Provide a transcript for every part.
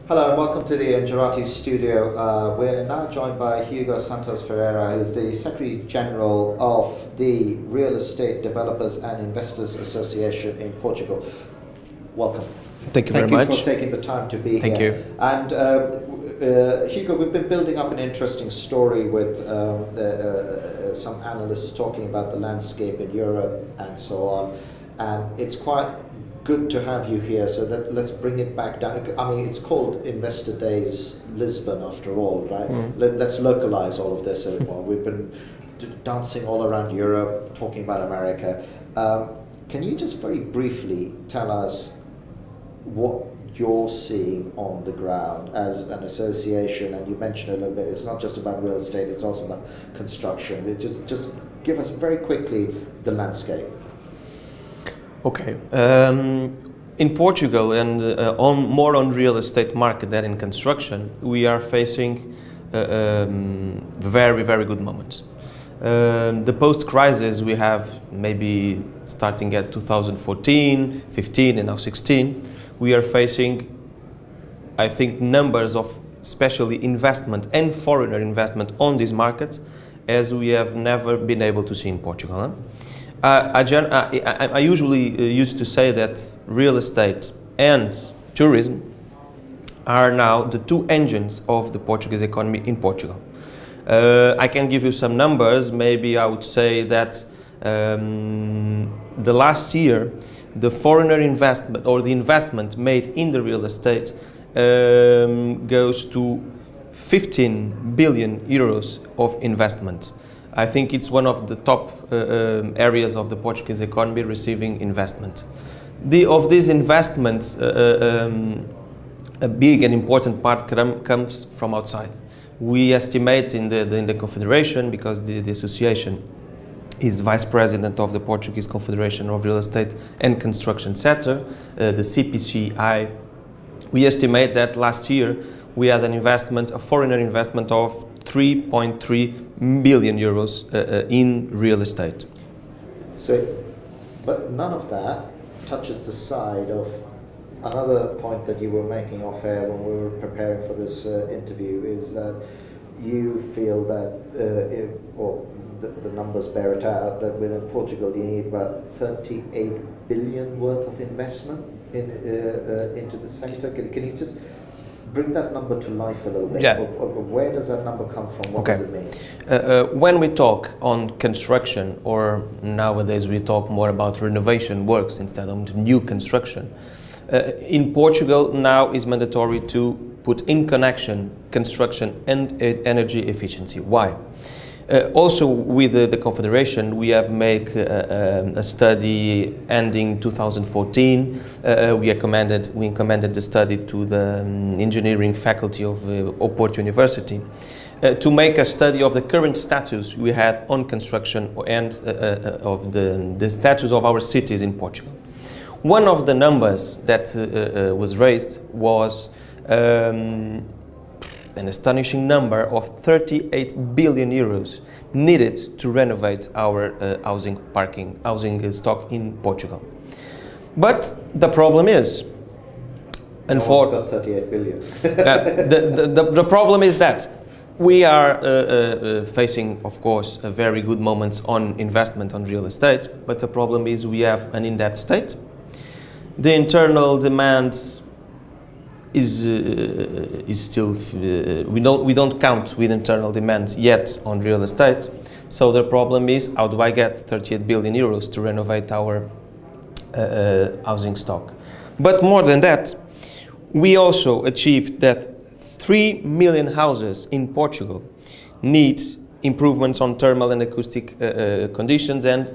Hello and welcome to the Engerati studio. We're now joined by Hugo Santos Ferreira, who is the Secretary General of the Real Estate Developers and Investors Association in Portugal. Welcome. Thank you very much. Thank you for taking the time to be here. Thank you. And Hugo, we've been building up an interesting story with some analysts talking about the landscape in Europe and so on. And it's quite good to have you here, so let's bring it back down. I mean, it's called Investor Days Lisbon after all, right? Let's localize all of this. We've been dancing all around Europe, talking about America. Can you just very briefly tell us what you're seeing on the ground as an association? And you mentioned a little bit, it's not just about real estate, it's also about construction. Just give us very quickly the landscape. Okay. In Portugal and more on real estate market than in construction, we are facing very, very good moments. The post-crisis we have, maybe starting at 2014, 15 and now 16, we are facing, I think, numbers of especially investment and foreigner investment on these markets as we have never been able to see in Portugal. Huh? I usually used to say that real estate and tourism are now the two engines of the Portuguese economy in Portugal. I can give you some numbers. Maybe I would say that the last year, the foreigner investment or the investment made in the real estate goes to 15 billion euros of investment. I think it's one of the top areas of the Portuguese economy receiving investment. Of these investments, a big and important part comes from outside. We estimate in the Confederation, because the association is vice president of the Portuguese Confederation of Real Estate and Construction Sector, the CPCI. We estimate that last year we had an investment, a foreigner investment of 3.3 billion euros in real estate. So, but none of that touches the side of another point that you were making off air when we were preparing for this interview, is that you feel that, the numbers bear it out, that within Portugal you need about 38 billion worth of investment into the sector. Can you just bring that number to life a little bit? Yeah. Where does that number come from? What does it mean? When we talk on construction, or nowadays we talk more about renovation works instead of new construction, in Portugal now is mandatory to put in connection construction and energy efficiency. Why? Also with the Confederation, we have made a study ending 2014. We recommended the study to the engineering faculty of Porto University to make a study of the current status we had on construction and of the status of our cities in Portugal. One of the numbers that was raised was an astonishing number of 38 billion euros needed to renovate our housing stock in Portugal. But the problem is, and for 38 billion. the problem is that we are facing, of course, a very good moments on investment on real estate, but the problem is we have an in-debt state. The internal demand is still we don't count with internal demand yet on real estate. So the problem is, how do I get 38 billion euros to renovate our housing stock? But more than that, we also achieved that 3 million houses in Portugal need improvements on thermal and acoustic conditions and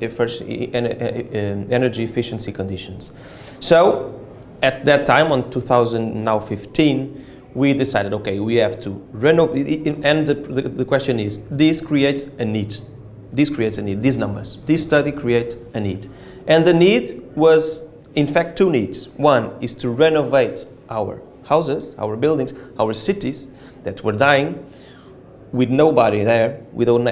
energy efficiency conditions. So at that time, on 2015, we decided, okay, we have to renovate, and the question is, this creates a need. This creates a need, these numbers. This study creates a need. And the need was, in fact, two needs. One is to renovate our houses, our buildings, our cities that were dying, with nobody there. We don't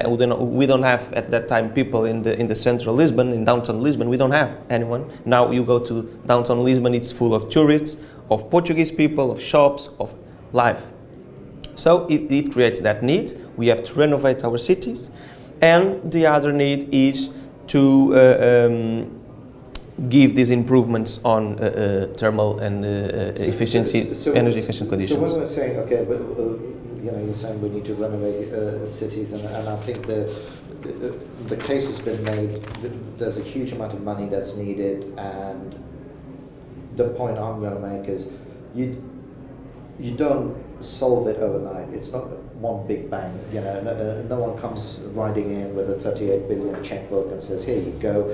have at that time people in the central Lisbon, in downtown Lisbon. We don't have anyone. Now you go to downtown Lisbon, it's full of tourists, of Portuguese people, of shops, of life. So it creates that need. We have to renovate our cities, and the other need is to give these improvements on thermal and efficiency, energy efficient conditions. So when we're saying, okay, but you know, you're saying we need to renovate cities, and I think the case has been made that there's a huge amount of money that's needed, and the point I'm going to make is you don't solve it overnight. It's not one big bang. You know, no one comes riding in with a 38 billion checkbook and says, here you go,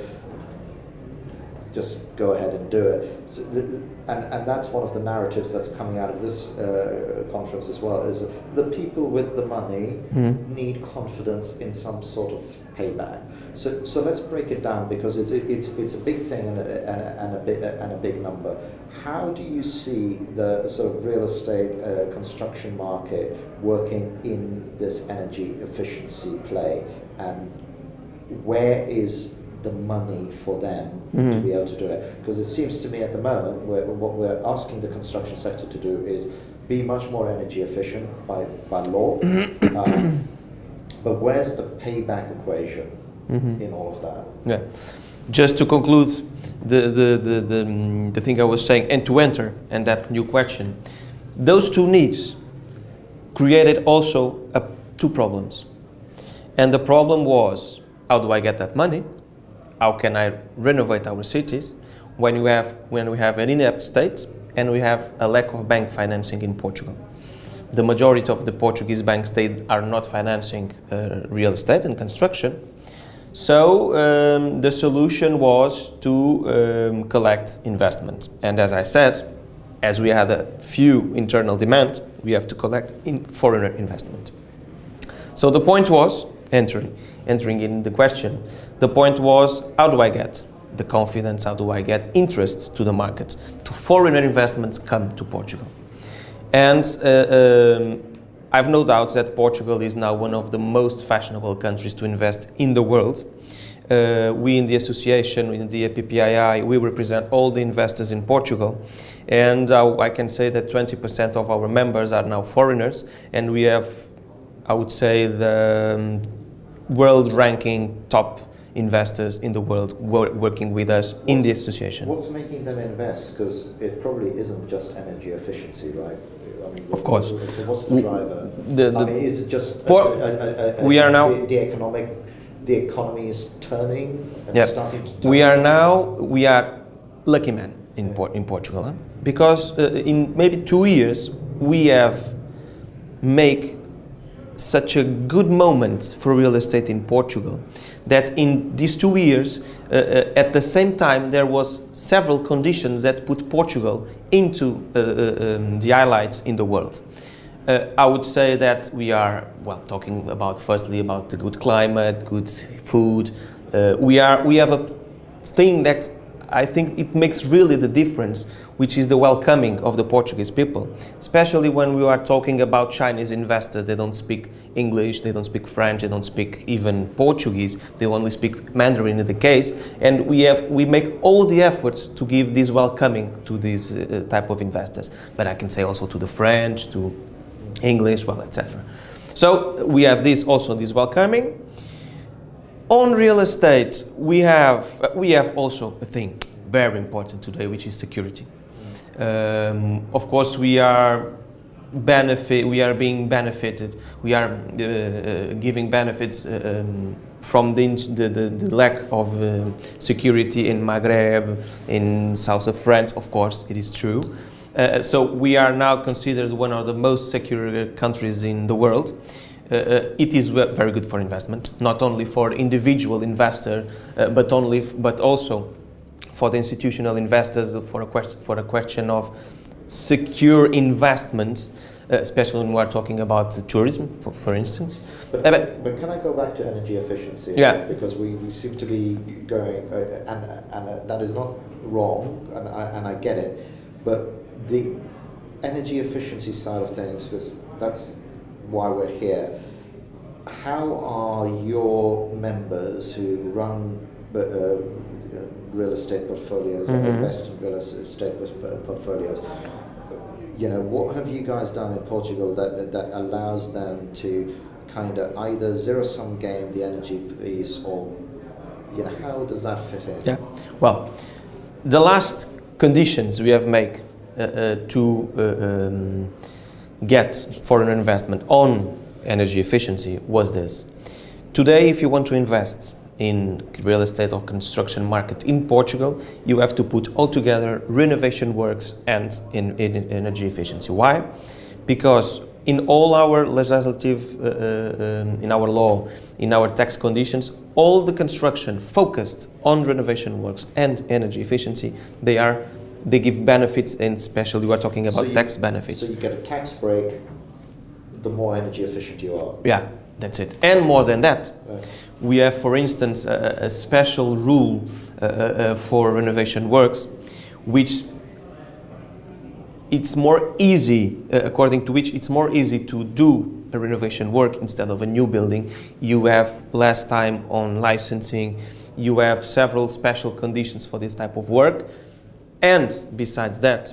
just go ahead and do it. So and that's one of the narratives that's coming out of this conference as well, is the people with the money need confidence in some sort of payback. So let's break it down, because it's a big thing and a big number. How do you see the sort of real estate construction market working in this energy efficiency play, and where is the money for them to be able to do it? Because it seems to me at the moment what we're asking the construction sector to do is be much more energy efficient by law, but where's the payback equation in all of that? Yeah, just to conclude the thing I was saying, and to enter and that new question, those two needs created also two problems, and the problem was, how do I get that money? How can I renovate our cities when we have an inept state and we have a lack of bank financing in Portugal? The majority of the Portuguese banks, they are not financing real estate and construction. So the solution was to collect investment. And as I said, as we had a few internal demand, we have to collect foreign investment. So the point was, entering in the question, the point was, how do I get the confidence, how do I get interest to the market, to foreign investments come to Portugal? And I've no doubt that Portugal is now one of the most fashionable countries to invest in the world. We in the association, in the APPII, we represent all the investors in Portugal, and I can say that 20% of our members are now foreigners, and we have, I would say, the world ranking top investors in the world working with us in the association. What's making them invest? Because it probably isn't just energy efficiency, right? I mean, of course. So what's the driver? I mean, is it just we are now the economy is turning and starting to turn? We are lucky men in Portugal, huh? Because in maybe 2 years we have make such a good moment for real estate in Portugal that in these 2 years at the same time there was several conditions that put Portugal into the highlights in the world. I would say that we are, well, talking about firstly about the good climate, good food. We have a thing that I think it makes really the difference, which is the welcoming of the Portuguese people, especially when we are talking about Chinese investors. They don't speak English, they don't speak French, they don't speak even Portuguese, they only speak Mandarin in the case, and we make all the efforts to give this welcoming to these type of investors, but I can say also to the French, to English, well, etc. So we have this welcoming. On real estate, we have also a thing very important today, which is security. Of course, we are being benefited. We are giving benefits from the lack of security in Maghreb, in south of France. Of course, it is true. So we are now considered one of the most secure countries in the world. It is very good for investment, not only for individual investor, but also for the institutional investors, for a question of secure investments, especially when we are talking about tourism, for instance. But can I go back to energy efficiency? Yeah. Because we seem to be going, and that is not wrong, and I get it, but the energy efficiency side of things, because that's why we're here. How are your members who run real estate portfolios or invest in real estate portfolios. You know, what have you guys done in Portugal that allows them to kind of either zero-sum game the energy piece, or, you know, how does that fit in? Yeah, well, the last conditions we have made to get foreign investment on energy efficiency was this. Today, if you want to invest in real estate or construction market in Portugal, you have to put all together renovation works and in energy efficiency. Why? Because in all our legislative, in our law, in our tax conditions, all the construction focused on renovation works and energy efficiency, they give benefits, and especially we are talking about tax benefits. So you get a tax break the more energy efficient you are. Yeah, that's it. And more than that, we have, for instance, a special rule for renovation works, which it's more easy, according to which it's more easy to do a renovation work instead of a new building. You have less time on licensing, you have several special conditions for this type of work, and besides that,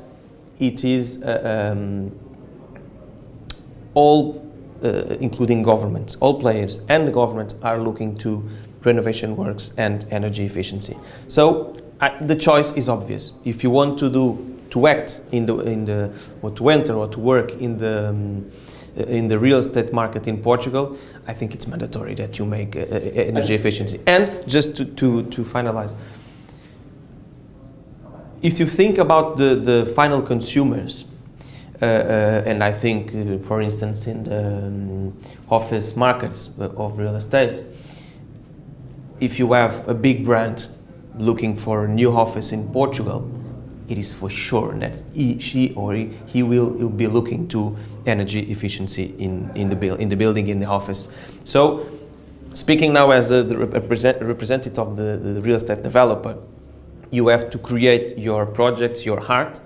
it is all, including governments, all players and the government are looking to renovation works and energy efficiency. So the choice is obvious. If you want to act or to enter or to work in the real estate market in Portugal, I think it's mandatory that you make energy efficiency. And just to finalize, if you think about the final consumers, and I think, for instance, in the office markets of real estate, if you have a big brand looking for a new office in Portugal, it is for sure that he will be looking to energy efficiency in the building, in the office. So, speaking now as the representative of the real estate developer, you have to create your projects, your heart,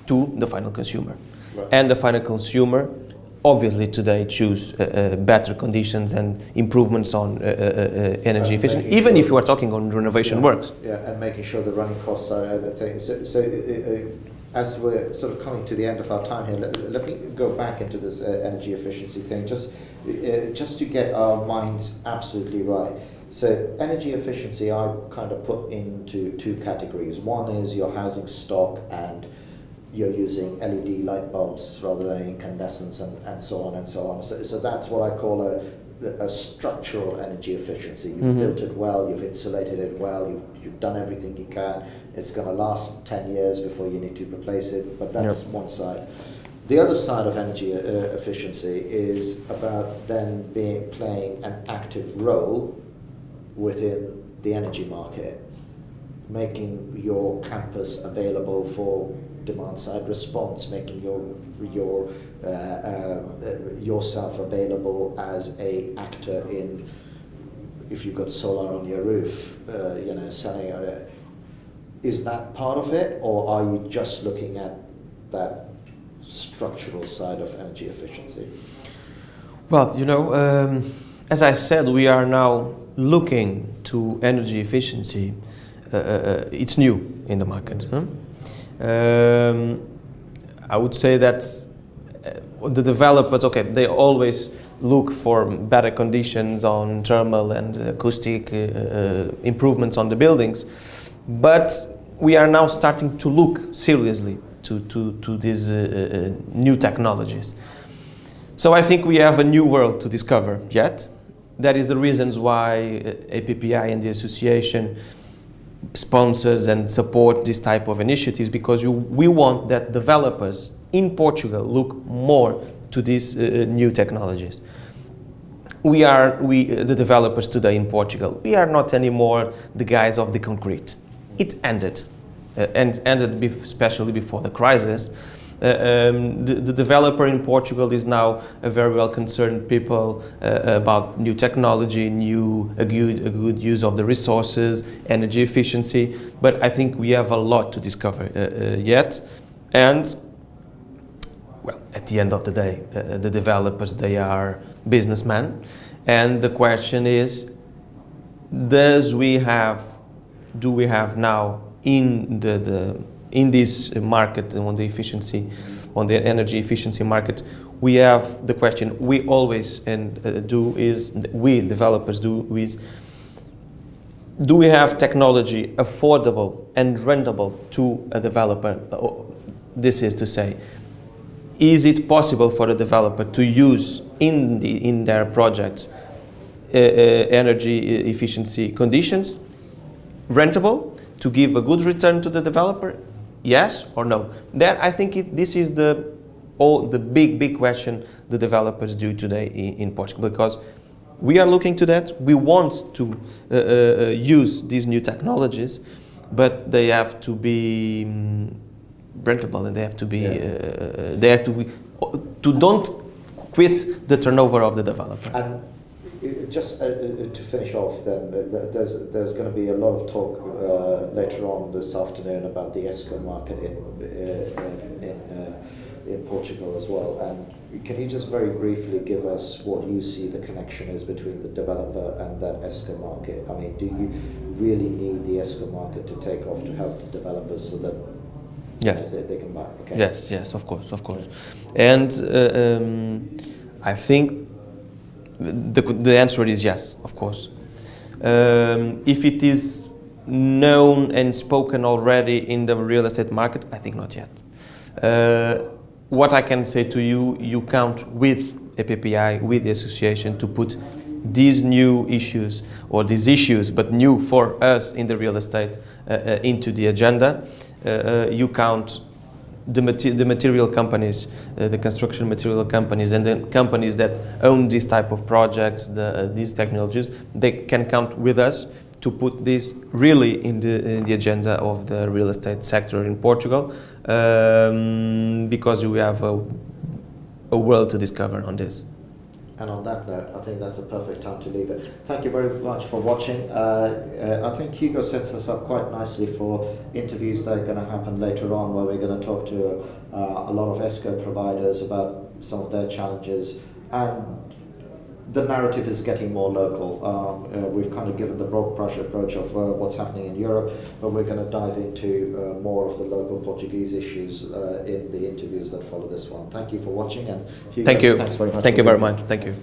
to the final consumer. Right. And the final consumer, obviously today, choose better conditions and improvements on energy efficiency, even if you are talking on renovation works. Yeah, and making sure the running costs are taken. So as we're sort of coming to the end of our time here, let me go back into this energy efficiency thing, just to get our minds absolutely right. So energy efficiency I kind of put into two categories. One is your housing stock, and you're using LED light bulbs rather than incandescents, and so on and so on. So that's what I call a structural energy efficiency. You've built it well, you've insulated it well, you've done everything you can. It's going to last 10 years before you need to replace it, but that's one side. The other side of energy efficiency is about then playing an active role within the energy market, making your campus available for demand-side response, making yourself available as a actor in, if you've got solar on your roof, selling it. Is that part of it, or are you just looking at that structural side of energy efficiency? Well, as I said, we are now looking to energy efficiency. It's new in the market. I would say that the developers, they always look for better conditions on thermal and acoustic improvements on the buildings, but we are now starting to look seriously to these new technologies. So I think we have a new world to discover yet. That is the reasons why APPII and the association sponsors and support this type of initiatives, because we want that developers in Portugal look more to these new technologies. The developers today in Portugal, we are not anymore the guys of the concrete. It ended, and ended especially before the crisis. The developer in Portugal is now a very well concerned people about new technology, a good use of the resources, energy efficiency. But I think we have a lot to discover yet. And well, at the end of the day, the developers, they are businessmen, and the question is, do we have do we have now in in this market, on the efficiency, on the energy efficiency market? We have the question we always we developers do we have technology affordable and rentable to a developer? This is to say, is it possible for a developer to use in their projects energy efficiency conditions, rentable, to give a good return to the developer? Yes or no? There, I think this is the big question the developers do today in Portugal, because we are looking to that. We want to use these new technologies, but they have to be rentable, and they have to be don't quit the turnover of the developer. And just to finish off, then there's going to be a lot of talk later on this afternoon about the ESCO market in Portugal as well. And can you just very briefly give us what you see the connection is between the developer and that ESCO market? I mean, do you really need the ESCO market to take off to help the developers so that they can buy? Okay. Yes, of course. And I think the answer is yes, of course. If it is known and spoken already in the real estate market, I think not yet. What I can say to you, you count with APPII, with the association, to put these new issues, or these issues, but new for us in the real estate, into the agenda. You count the material companies, the construction material companies, and the companies that own this type of projects, these technologies. They can count with us to put this really in the agenda of the real estate sector in Portugal, because we have a world to discover on this. And on that note, I think that's a perfect time to leave it. Thank you very much for watching. I think Hugo sets us up quite nicely for interviews that are going to happen later on, where we're going to talk to a lot of ESCO providers about some of their challenges. And the narrative is getting more local. We've kind of given the broad brush approach of what's happening in Europe, but we're going to dive into more of the local Portuguese issues in the interviews that follow this one. Thank you for watching, and Hugo, thank you. Thanks very much. Thank you very much. Thank you.